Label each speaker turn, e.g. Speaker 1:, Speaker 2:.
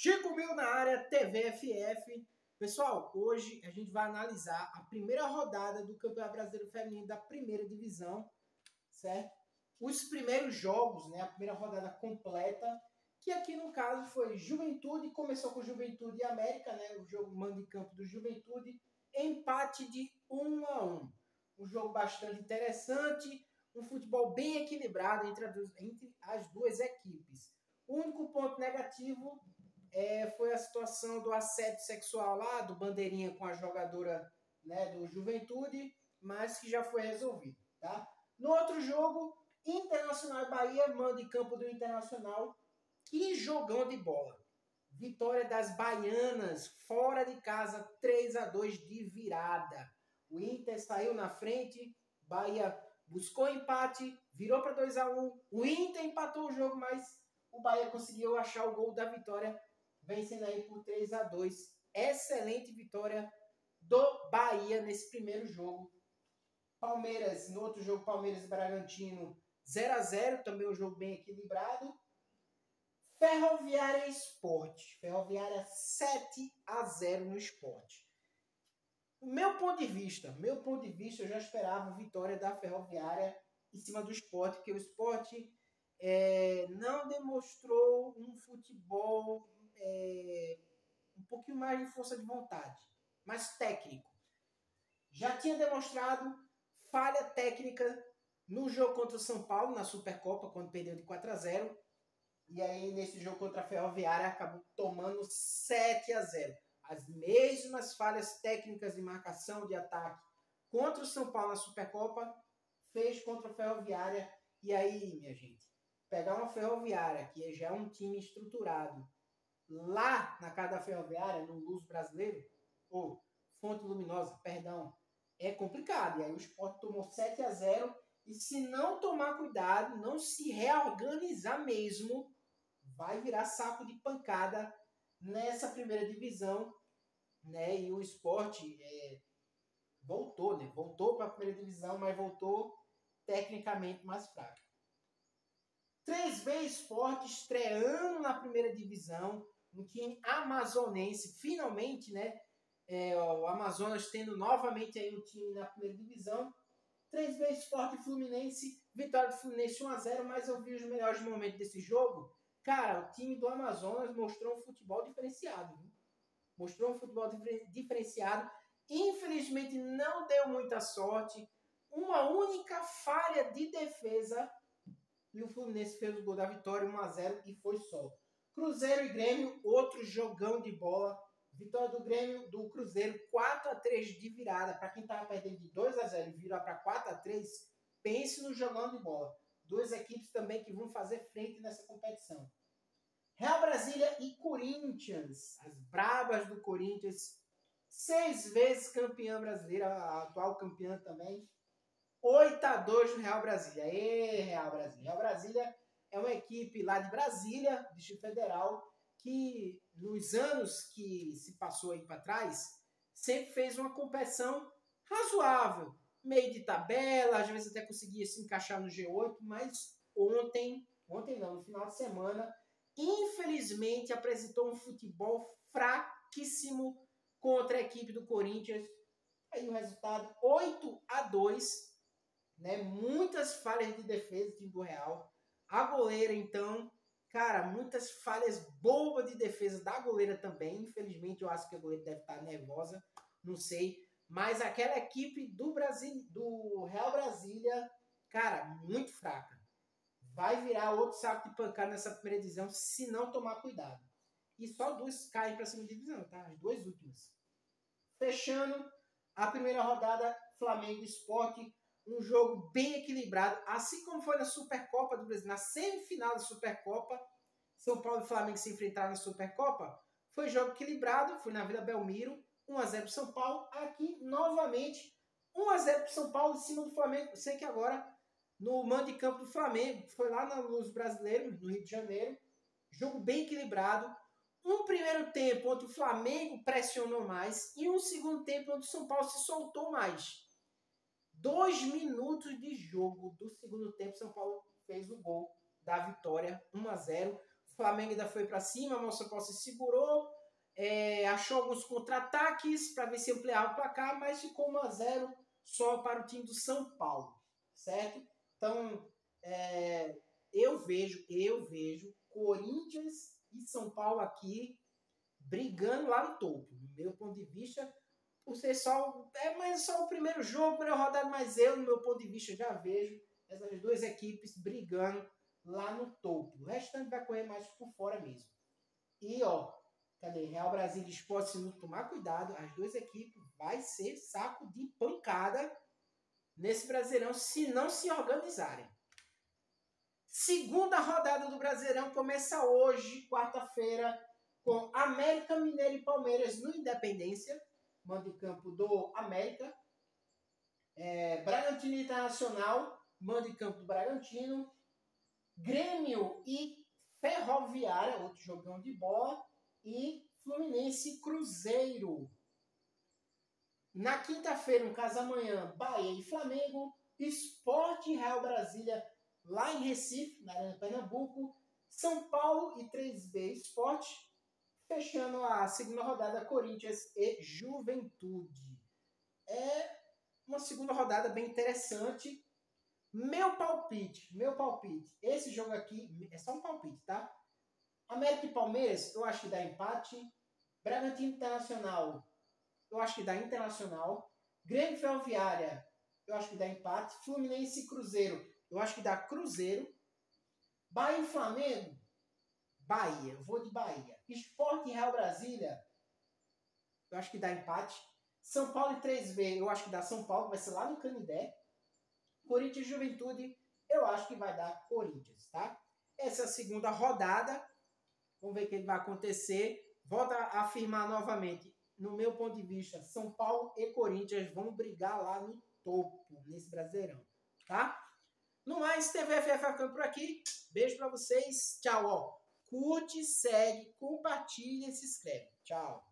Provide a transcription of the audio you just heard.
Speaker 1: Chico Bill na área, TVFF. Pessoal, hoje a gente vai analisar a primeira rodada do Campeonato Brasileiro Feminino da primeira divisão, certo? Os primeiros jogos, né? A primeira rodada completa, que aqui no caso foi Juventude, começou com Juventude e América, né? O jogo mando de campo do Juventude, empate de 1-1. Um jogo bastante interessante, um futebol bem equilibrado entre as duas equipes. O único ponto negativo foi a situação do assédio sexual lá, do bandeirinha com a jogadora, né, do Juventude, mas que já foi resolvido, tá? No outro jogo, Internacional e Bahia, mando de campo do Internacional. Que jogão de bola! Vitória das baianas, fora de casa, 3-2 de virada. O Inter saiu na frente, Bahia buscou empate, virou para 2-1. O Inter empatou o jogo, mas o Bahia conseguiu achar o gol da vitória, vencendo aí por 3-2. Excelente vitória do Bahia nesse primeiro jogo. Palmeiras, no outro jogo, Palmeiras e Bragantino, 0-0, também um jogo bem equilibrado. Ferroviária e Sport. Ferroviária 7-0 no Sport. Meu ponto de vista, eu já esperava vitória da Ferroviária em cima do Sport, porque o Sport não demonstrou um futebol um pouquinho mais de força de vontade, mais técnico. Já tinha demonstrado falha técnica no jogo contra o São Paulo, na Supercopa, quando perdeu de 4-0. E aí, nesse jogo contra a Ferroviária, acabou tomando 7-0. As mesmas falhas técnicas de marcação, de ataque contra o São Paulo na Supercopa, fez contra a Ferroviária. E aí, minha gente, pegar uma Ferroviária, que já é um time estruturado, lá na casa da Ferroviária, no Luz Brasileiro, ou Fonte Luminosa, perdão, é complicado. E aí o Sport tomou 7-0. E se não tomar cuidado, não se reorganizar mesmo, vai virar saco de pancada nessa primeira divisão, né? E o Sport voltou, né? Voltou para a primeira divisão, mas voltou tecnicamente mais fraco. 3B Sport estreando na primeira divisão, um time amazonense, finalmente, né? O Amazonas tendo novamente aí um time na primeira divisão. 3B Sport e Fluminense, vitória do Fluminense 1-0, mas eu vi os melhores momentos desse jogo. Cara, o time do Amazonas mostrou um futebol diferenciado. Viu? Mostrou um futebol diferenciado. Infelizmente não deu muita sorte. Uma única falha de defesa e o Fluminense fez o gol da vitória 1-0 e foi só. Cruzeiro e Grêmio, outro jogão de bola. Vitória do Grêmio, do Cruzeiro, 4-3 de virada. Para quem estava perdendo de 2-0 e virar para 4-3, pense no jogão de bola. Duas equipes também que vão fazer frente nessa competição. Real Brasília e Corinthians. As brabas do Corinthians. 6 vezes campeã brasileira, a atual campeã também. 8-2 no Real Brasília. Ê, Real Brasília. Real Brasília é uma equipe lá de Brasília, Distrito Federal, que nos anos que se passou aí para trás, sempre fez uma competição razoável. Meio de tabela, às vezes até conseguia se encaixar no G8, mas ontem não, no final de semana, infelizmente apresentou um futebol fraquíssimo contra a equipe do Corinthians. Aí o resultado 8-2, né? Muitas falhas de defesa do time do Real. A goleira, então, cara, muitas falhas bobas de defesa da goleira também. Infelizmente, eu acho que a goleira deve estar nervosa, não sei. Mas aquela equipe do Real Brasília, cara, muito fraca. Vai virar outro saco de pancada nessa primeira divisão se não tomar cuidado. E só duas caem para a segunda divisão, tá? As duas últimas. Fechando a primeira rodada, Flamengo e Sport. Um jogo bem equilibrado, assim como foi na Supercopa do Brasil, na semifinal da Supercopa. São Paulo e Flamengo se enfrentaram na Supercopa. Foi jogo equilibrado, foi na Vila Belmiro, 1-0 para São Paulo. Aqui, novamente, 1-0 para São Paulo em cima do Flamengo. Eu sei que agora, no mando de campo do Flamengo, foi lá na Luz Brasileiro, no Rio de Janeiro. Jogo bem equilibrado. Um primeiro tempo onde o Flamengo pressionou mais e um segundo tempo onde o São Paulo se soltou mais. 2 minutos de jogo do segundo tempo, São Paulo fez o gol da vitória, 1-0. Flamengo ainda foi para cima, mas o São Paulo se segurou, achou alguns contra-ataques para ver se ampliava o placar, mas ficou 1-0 só para o time do São Paulo, certo? Então, eu vejo Corinthians e São Paulo aqui brigando lá no topo. No meu ponto de vista, por ser mas só o primeiro jogo, primeira rodada, mas eu, no meu ponto de vista, já vejo essas duas equipes brigando lá no topo. O restante vai correr mais por fora mesmo. E, cadê? Real Brasília e Sport, se não tomar cuidado, as duas equipes vai ser saco de pancada nesse Brasileirão se não se organizarem. Segunda rodada do Brasileirão começa hoje, quarta-feira, com América Mineiro e Palmeiras no Independência, mando de campo do América. Bragantino Internacional, mando de campo do Bragantino. Grêmio e Ferroviária, outro jogão de bola. E Fluminense e Cruzeiro. Na quinta-feira, no caso amanhã, Bahia e Flamengo. Sport e Real Brasília, lá em Recife, na Arena Pernambuco. São Paulo e 3B Sport. Fechando a segunda rodada, Corinthians e Juventude. É uma segunda rodada bem interessante. Meu palpite. Esse jogo aqui é só um palpite, tá? América e Palmeiras, eu acho que dá empate. Bragantino Internacional, eu acho que dá Internacional. Grêmio Ferroviária, eu acho que dá empate. Fluminense e Cruzeiro, eu acho que dá Cruzeiro. Bahia e Flamengo, Bahia, eu vou de Bahia. Sport e Real Brasília, eu acho que dá empate. São Paulo e 3B, eu acho que dá São Paulo, vai ser lá no Canindé. Corinthians e Juventude, eu acho que vai dar Corinthians, tá? Essa é a segunda rodada. Vamos ver o que vai acontecer. Volto a afirmar novamente. No meu ponto de vista, São Paulo e Corinthians vão brigar lá no topo, nesse Brasileirão, tá? No mais, TVFF ficando por aqui. Beijo pra vocês. Tchau, Curte, segue, compartilha e se inscreve. Tchau.